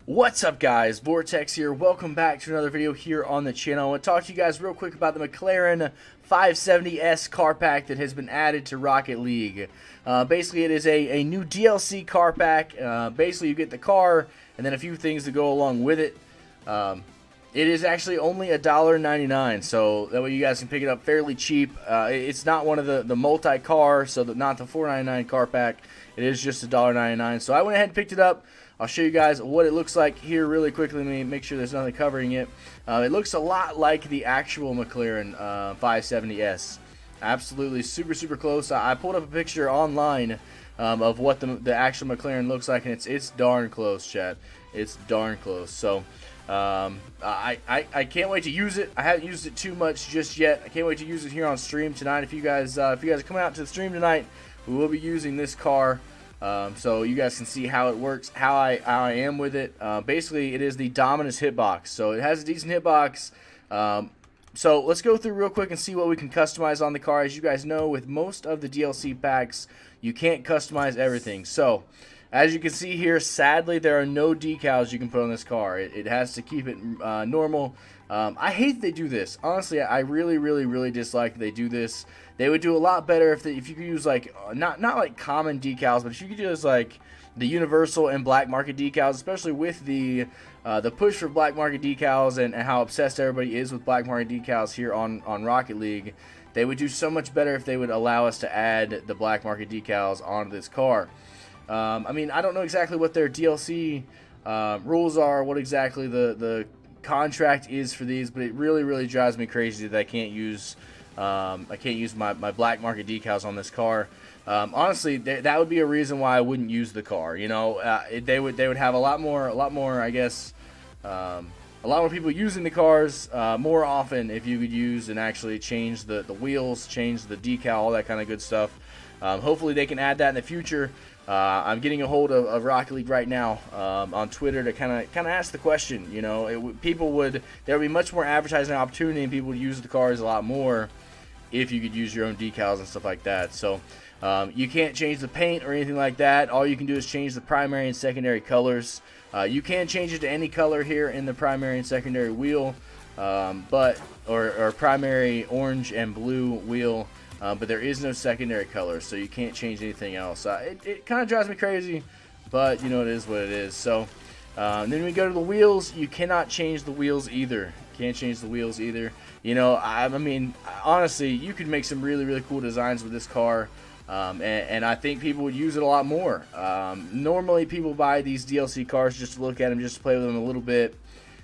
What's up, guys? Vortex here. Welcome back to another video here on the channel. I want to talk to you guys real quick about the McLaren 570S car pack that has been added to Rocket League. Basically, it is a new DLC car pack. Basically, you get the car and then a few things to go along with it. It is actually only $1.99, so that way you guys can pick it up fairly cheap. It's not one of the multi-car, so not the $4.99 car pack. It is just $1.99. So I went ahead and picked it up. I'll show you guys what it looks like here really quickly. Let me make sure there's nothing covering it. It looks a lot like the actual McLaren 570S. Absolutely super close. I pulled up a picture online of what the actual McLaren looks like, and it's darn close, chat. It's darn close. So I can't wait to use it. I haven't used it too much just yet. I can't wait to use it here on stream tonight. If you guys are coming out to the stream tonight, we will be using this car. So you guys can see how it works, how I am with it. Basically, it is the Dominus hitbox, so it has a decent hitbox. So let's go through real quick and see what we can customize on the car. As you guys know, with most of the DLC packs, you can't customize everything. So as you can see here, sadly, there are no decals you can put on this car. It has to keep it normal. I hate that they do this. Honestly, I really dislike that they do this. They would do a lot better if you could use like not like common decals, but if you could use like the universal and black market decals, especially with the push for black market decals and how obsessed everybody is with black market decals here on Rocket League. They would do so much better if they would allow us to add the black market decals onto this car. I mean, I don't know exactly what their DLC rules are, what exactly the contract is for these, but it really drives me crazy that I can't use my black market decals on this car. Honestly, that would be a reason why I wouldn't use the car. You know, they would have a lot more, I guess, a lot more people using the cars more often if you could use and actually change the wheels, change the decal, all that kind of good stuff. Hopefully they can add that in the future. I'm getting a hold of Rocket League right now on Twitter to kind of ask the question. You know, there would be much more advertising opportunity and people would use the cars a lot more if you could use your own decals and stuff like that. So you can't change the paint or anything like that. All you can do is change the primary and secondary colors. You can change it to any color here in the primary and secondary wheel, or primary orange and blue wheel. But there is no secondary color, so you can't change anything else. It kind of drives me crazy, but you know, it is what it is. So then we go to the wheels. You cannot change the wheels either. Can't change the wheels either. You know, I mean, honestly, you could make some really cool designs with this car, and I think people would use it a lot more. Normally, people buy these DLC cars just to look at them, just to play with them a little bit,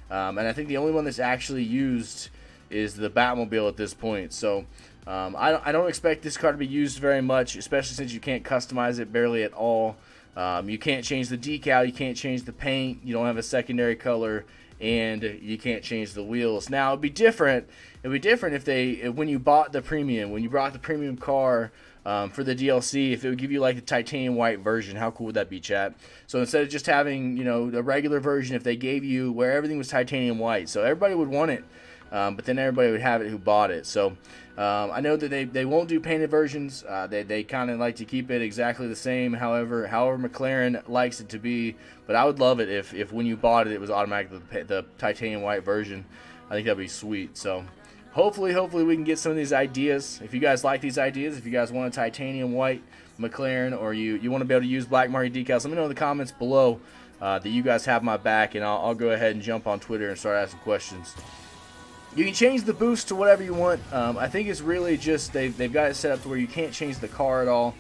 and I think the only one that's actually used is the Batmobile at this point. So I don't expect this car to be used very much, especially since you can't customize it barely at all. You can't change the decal, you can't change the paint, you don't have a secondary color, and you can't change the wheels. Now it'd be different. It'd be different if when you bought the premium car for the DLC, if it would give you like the titanium white version. How cool would that be, chat? So instead of just having, you know, the regular version, if they gave you where everything was titanium white, so everybody would want it. But then everybody would have it who bought it. So I know that they won't do painted versions. They kind of like to keep it exactly the same, however McLaren likes it to be. But I would love it if when you bought it, it was automatically the titanium white version. I think that'd be sweet. So hopefully we can get some of these ideas. If you guys like these ideas, if you guys want a titanium white McLaren, or you want to be able to use black market decals, let me know in the comments below that you guys have my back, and I'll go ahead and jump on Twitter and start asking questions. You can change the boost to whatever you want. I think it's really just they've got it set up to where you can't change the car at all.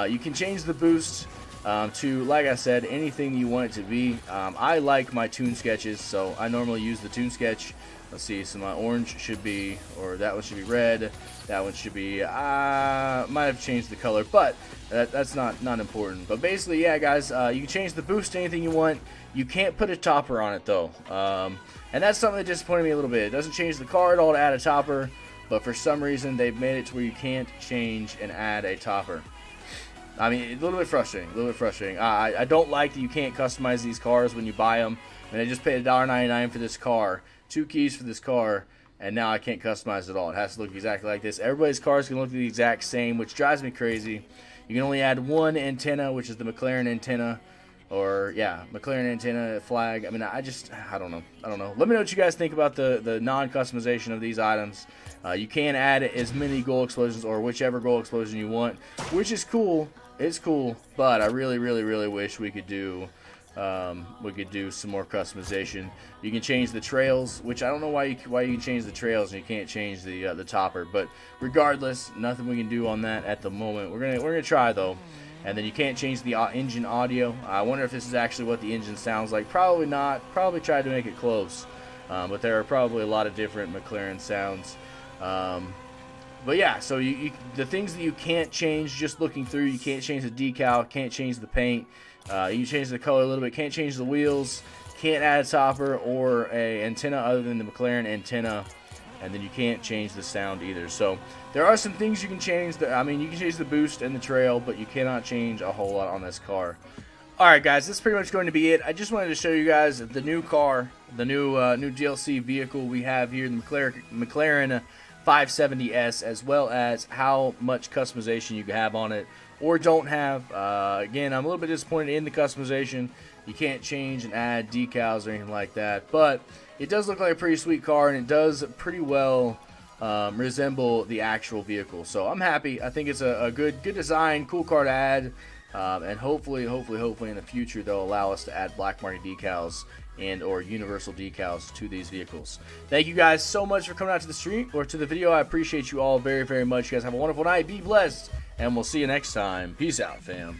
You can change the boost to, like I said, anything you want it to be. I like my tune sketches, so I normally use the tune sketch. Let's see, so my orange should be, or that one should be red. That one should be, might have changed the color, but that's not important. But basically, yeah, guys, you can change the boost to anything you want. You can't put a topper on it, though. And that's something that disappointed me a little bit. It doesn't change the car at all to add a topper, but for some reason they've made it to where you can't change and add a topper. I mean, a little bit frustrating. I don't like that you can't customize these cars when you buy them. And I just paid $1.99 for this car, 2 keys for this car, and now I can't customize it all. It has to look exactly like this. Everybody's cars can look the exact same, which drives me crazy. You can only add one antenna, which is the McLaren antenna. or yeah, McLaren antenna flag. I mean, I don't know. Let me know what you guys think about the non-customization of these items. You can add as many goal explosions or whichever goal explosion you want, which is cool. It's cool, but I really wish we could do some more customization. You can change the trails, which I don't know why you can change the trails and you can't change the topper. But regardless, nothing we can do on that at the moment. We're gonna try though. And then you can't change the engine audio. I wonder if this is actually what the engine sounds like. Probably not. Probably tried to make it close. But there are probably a lot of different McLaren sounds. But yeah, so the things that you can't change just looking through, you can't change the decal, can't change the paint. You can change the color a little bit, can't change the wheels, can't add a topper or a antenna other than the McLaren antenna. And then you can't change the sound either. So there are some things you can change. I mean, you can change the boost and the trail, but you cannot change a whole lot on this car. Alright guys, this is pretty much going to be it. I just wanted to show you guys the new car, the new DLC vehicle we have here, the McLaren 570S, as well as how much customization you can have on it or don't have. Again, I'm a little bit disappointed in the customization. You can't change and add decals or anything like that, but it does look like a pretty sweet car, and it does pretty well resemble the actual vehicle. So I'm happy. I think it's a good design, cool car to add, and hopefully in the future they'll allow us to add black market decals and or universal decals to these vehicles. Thank you guys so much for coming out to the stream or to the video. I appreciate you all very much. You guys have a wonderful night. Be blessed, and we'll see you next time. Peace out, fam.